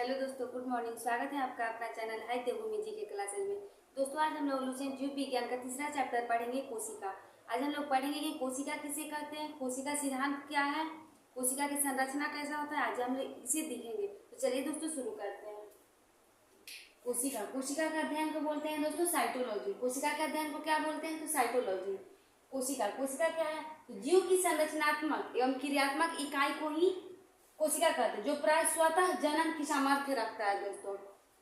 Hello दोस्तों, good morning. स्वागत है आपका अपना चैनल हाई देवभूमि जी के क्लासेज में। दोस्तों, आज हम लोग लुसेंट जीव विज्ञान का तीसरा चैप्टर पढ़ेंगे, कोशिका। आज हम लोग पढ़ेंगे कि कोशिका किसे कहते हैं, कोशिका सिद्धांत क्या है, कोशिका की संरचना कैसा होता है। आज हम लोग इसे देखेंगे। तो चलिए दोस्तों शुरू करते हैं। कोशिका कोशिका का अध्ययन को बोलते हैं दोस्तों साइटोलॉजी। कोशिका के अध्ययन को क्या बोलते हैं, तो साइटोलॉजी। कोशिका कोशिका क्या है, तो जीव की संरचनात्मक एवं क्रियात्मक इकाई को ही कोशिका कहते हैं, जो प्राय स्वतः जनन की सामर्थ्य रखता है। दोस्तों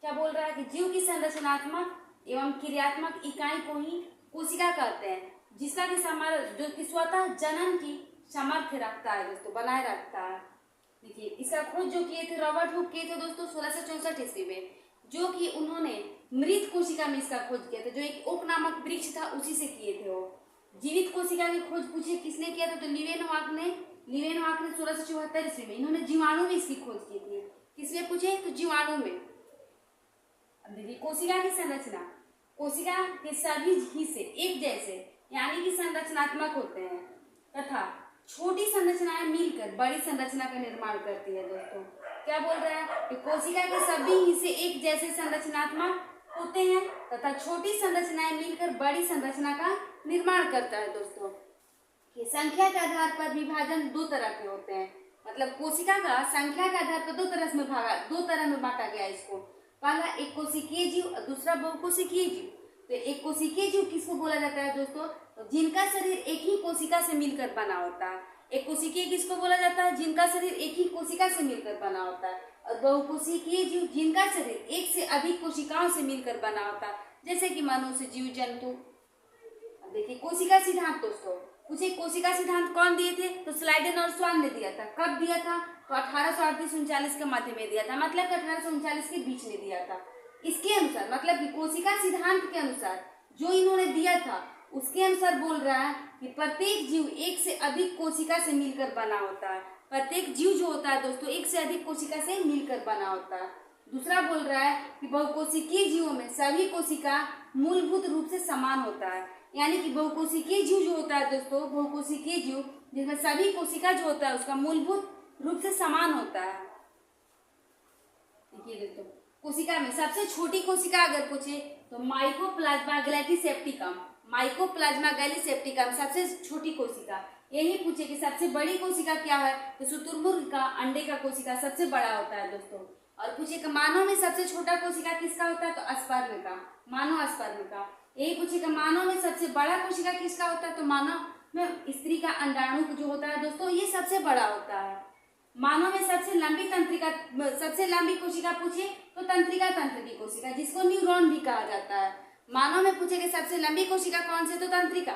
क्या बोल रहा है कि जीव की संरचनात्मक एवं क्रियात्मक इकाई को ही कोशिका कहते हैं, जिसका कि जो कि स्वतः जनन की सामर्थ्य रखता है, दोस्तों बनाए रखता है। देखिए, इसका खोज जो किए थे रॉबर्ट हुक किए थे दोस्तों 1664 ईस्वी में, जो कि उन्होंने मृत कोशिका में इसका खोज किया था, जो एक ओक नामक वृक्ष था उसी से किए थे वो। जीवित कोशिका की खोज पूछे किसने किया था, तो लीवेनहॉक ने 1674 ईस्वी में इन्होंने जीवाणु में इसकी खोज की थी। किसमें पूछे, तो जीवाणु में। अब देखिए, कोशिका की संरचना। कोशिका के सभी हिस्से एक जैसे यानी कि संरचनात्मक होते हैं तथा छोटी संरचनाएं मिलकर बड़ी संरचना का निर्माण करती है। दोस्तों क्या बोल रहा है कि कोशिका के सभी हिस्से एक जैसे संरचनात्मक होते हैं तथा छोटी संरचनाएं मिलकर बड़ी संरचना का निर्माण करता है। दोस्तों कि संख्या के आधार पर विभाजन दो तरह के होते हैं, मतलब कोशिका का संख्या के आधार पर दो तरह में बांटा गया है इसको। पहला एक कोशिकीय जीव और दूसरा बहुकोशिकीय जीव। तो एक कोशिकीय जीव किसको बोला जाता है दोस्तों, तो जिनका शरीर एक ही कोशिका से मिलकर बना होता है। एक कोशिकीय किसको बोला जाता है, जिनका शरीर एक ही कोशिका से मिलकर बना होता है। और बहुकोशिकीय जीव जिनका शरीर एक से अधिक कोशिकाओं से मिलकर बना होता है, जैसे कि मनुष्य, जीव जंतु। देखिए, कोशिका सिद्धांत दोस्तों मुझे कोशिका सिद्धांत कौन दिए थे, तो स्लाइडेन और स्वान ने दिया था। कब दिया था, तो 1838-39 के मध्य में दिया था, मतलब 1839 के बीच में दिया था। इसके अनुसार मतलब कि कोशिका सिद्धांत के अनुसार जो इन्होंने दिया था उसके अनुसार बोल रहा है कि प्रत्येक जीव एक से अधिक कोशिका से मिलकर बना होता है। प्रत्येक जीव जो होता है दोस्तों एक से अधिक कोशिका से मिलकर बना होता है। दूसरा बोल रहा है कि बहुकोशिकीय जीवों में सभी कोशिका मूलभूत रूप से समान होता है, यानी कि बहुकोशिकीय जीव जो होता है दोस्तों, बहुकोशिकीय जीव जिसमें सभी कोशिका जो होता है उसका मूलभूत रूप से समान होता है। देखिए दोस्तों, कोशिका में सबसे छोटी कोशिका अगर पूछे तो माइकोप्लाज्मा गैलेक्टिसेप्टिकम। माइकोप्लाज्मा गैलेक्टिसेप्टिकम सबसे छोटी कोशिका। यही पूछे कि सबसे बड़ी कोशिका क्या है, तो शुतुरमुर्ग का अंडे का कोशिका सबसे बड़ा होता है दोस्तों। और पूछे कि मानव में सबसे छोटा कोशिका किसका होता है, तो अस्पर्म का, मानव अस्पर्म का। यही पूछेगा मानव में सबसे बड़ा कोशिका किसका होता है, तो मानव में स्त्री का अंडाणु जो होता है दोस्तों ये सबसे बड़ा होता है। मानव में सबसे लंबी कोशिका पूछे तो तंत्रिका तंत्र की कोशिका, जिसको न्यूरॉन भी कहा जाता है। मानव में पूछे कि सबसे लंबी कोशिका कौन सी, तो तंत्रिका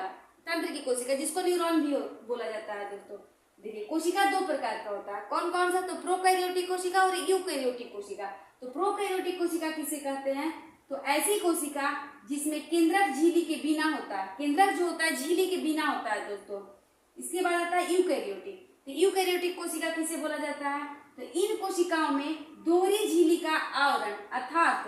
तंत्र की कोशिका, जिसको न्यूरॉन भी बोला जाता है। दोस्तों देखिए, कोशिका दो प्रकार का होता है, कौन कौन सा, तो प्रोकैरियोटिक कोशिका और यूकैरियोटिक कोशिका। तो प्रोकैरियोटिक कोशिका किसे कहते हैं, तो ऐसी कोशिका जिसमें केंद्रक झिल्ली के बिना होता है। केंद्रक जो होता है झिल्ली के बिना होता है दोस्तों। इसके बाद आता है यूकैरियोटिक। तो यूकैरियोटिक कोशिका किसे बोला जाता है, तो इन कोशिकाओं में दोहरी झिल्ली का आवरण अर्थात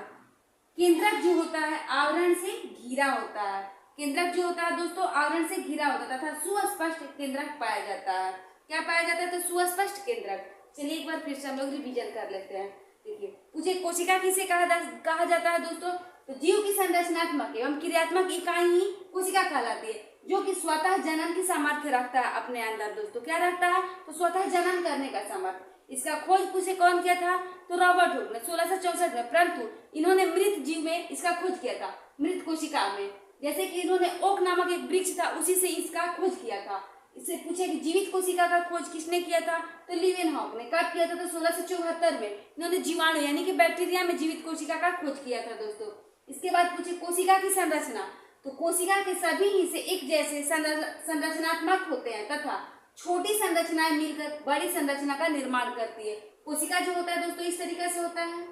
केंद्रक जो होता है आवरण से घिरा होता है। केंद्रक जो होता है दोस्तों आवरण से घिरा होता है तथा सुस्पष्ट केंद्रक पाया जाता है। क्या पाया जाता है, तो सुस्पष्ट केंद्रक। चलिए एक बार फिर से हम लोग रिवीजन कर लेते हैं। देखिए, मुझे कोशिका किसे कहा जाता है दोस्तों, तो जीव की संरचनात्मक एवं क्रियात्मक इकाई ही कोशिका कहलाती है, जो कि स्वतः जनन की सामर्थ्य रखता है अपने अंदर। दोस्तों क्या रखता है, तो स्वतः जनन करने का सामर्थ्य। इसका खोज पूछे कौन किया था, तो रॉबर्ट हुक ने 1664 में, परंतु इन्होंने मृत जीव में इसका खोज किया था, मृत कोशिका में। जैसे कि इन्होंने ओक नामक एक वृक्ष था उसी से इसका खोज किया था। इससे पूछे कि जीवित कोशिका का खोज किसने किया था, तो लीवेनहॉक ने। कब किया था, तो 1674 में इन्होंने जीवाणु यानी कि बैक्टीरिया में जीवित कोशिका का खोज किया था दोस्तों। इसके बाद पूछे कोशिका की संरचना, तो कोशिका के सभी हिस्से एक जैसे संरचनात्मक होते हैं तथा छोटी संरचनाएं मिलकर बड़ी संरचना का निर्माण करती है। कोशिका जो होता है दोस्तों इस तरीके से होता है।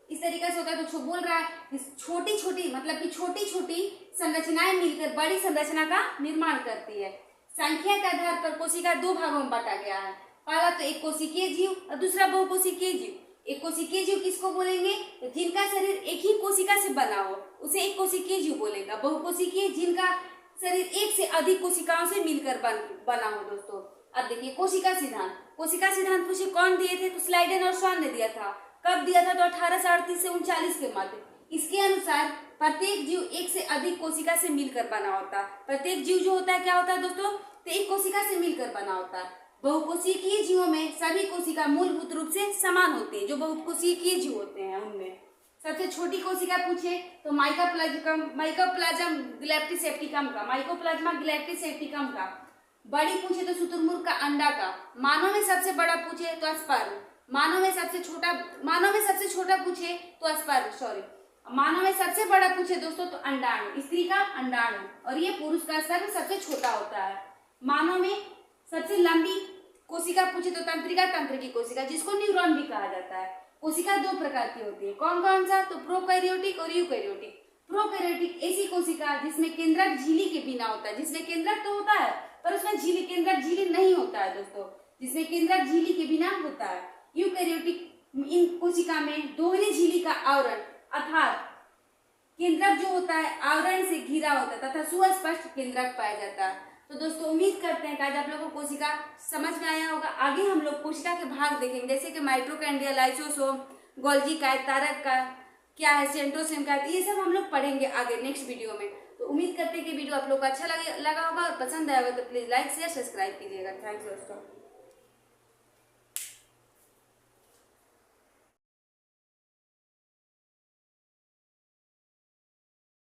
इस तरीके से होता है। तो बोल रहा है कि छोटी छोटी मतलब कि छोटी छोटी संरचनाएं मिलकर बड़ी संरचना का निर्माण करती है। संख्या के आधार पर कोशिका दो भागों में बांटा गया है। पहला तो एक कोशिकीय जीव और दूसरा बहुकोशिकीय जीव। एक कोशिकीय जीव किसको बोलेंगे, तो जिनका शरीर एक ही कोशिका से बना हो उसे एक कोशिकीय जीव बोलेगा। बहुकोशिकीय जिनका शरीर एक से अधिक कोशिकाओं से मिलकर बना हो दोस्तों। अब देखिए कोशिका सिद्धांत। कोशिका सिद्धांत पूछे कौन दिए थे, तो स्लाइडेन और स्वान ने दिया था। कब दिया था, तो 1838 से 39 के मध्य। इसके अनुसार प्रत्येक जीव एक से अधिक कोशिका से मिलकर बना होता है। प्रत्येक जीव जो होता है क्या होता है दोस्तों, तो एक कोशिका से मिलकर बना होता है। बहुकोशिकीय जीवों में सभी कोशिका मूलभूत रूप से समान होती है। जो बहुकोशिकीय जीव होते हैं उनमें सबसे छोटी कोशिका पूछे तो माइकोप्लाज्म गैलेक्टोसेप्टिकम का, माइकोप्लाज्मा गैलेक्टोसेप्टिकम का। बड़ी पूछे तो शुतुरमुर्ग का अंडा का। मानव में सबसे बड़ा पूछे तो स्पर्म। मानव में सबसे छोटा पूछे तो स्पर्म, सॉरी। मानव में सबसे बड़ा पूछे दोस्तों तो अंडाणु, स्त्री का अंडाणु, और ये पुरुष का स्पर्म सबसे छोटा होता है। मानव में सबसे लंबी कोशिका पूछे तो तंत्रिका, तंत्र की कोशिका, जिसको न्यूरॉन भी कहा जाता है। कोशिका दो प्रकार की होती है, कौन कौन सा, तो प्रोकैरियोटिक और यूकैरियोटिक। प्रोकैरियोटिक ऐसी कोशिका जिसमें केंद्रक झिल्ली के बिना होता है, जिसमें केंद्रक तो होता है पर उसमें केंद्रक झिल्ली नहीं होता है दोस्तों, जिसमें केंद्रक झिल्ली के बिना होता है। यूकैरियोटिक इन कोशिका में दोहरी झिल्ली का आवरण अर्थात केंद्रक जो होता है आवरण से घिरा होता है तथा सुस्पष्ट केंद्रक पाया जाता है। तो दोस्तों उम्मीद करते हैं कि आज आप लोगों को कोशिका समझ में आया होगा। आगे हम लोग कोशिका के भाग देखेंगे, जैसे कि माइटोकॉन्ड्रिया, लाइसोसोम, गोल्गी का, तारक का क्या है, सेंट्रोसोम का, ये सब हम लोग पढ़ेंगे आगे नेक्स्ट वीडियो में। तो उम्मीद करते हैं कि वीडियो आप लोग को अच्छा लगा होगा और पसंद आया होगा तो प्लीज लाइक शेयर सब्सक्राइब कीजिएगा। थैंक्स दोस्तों।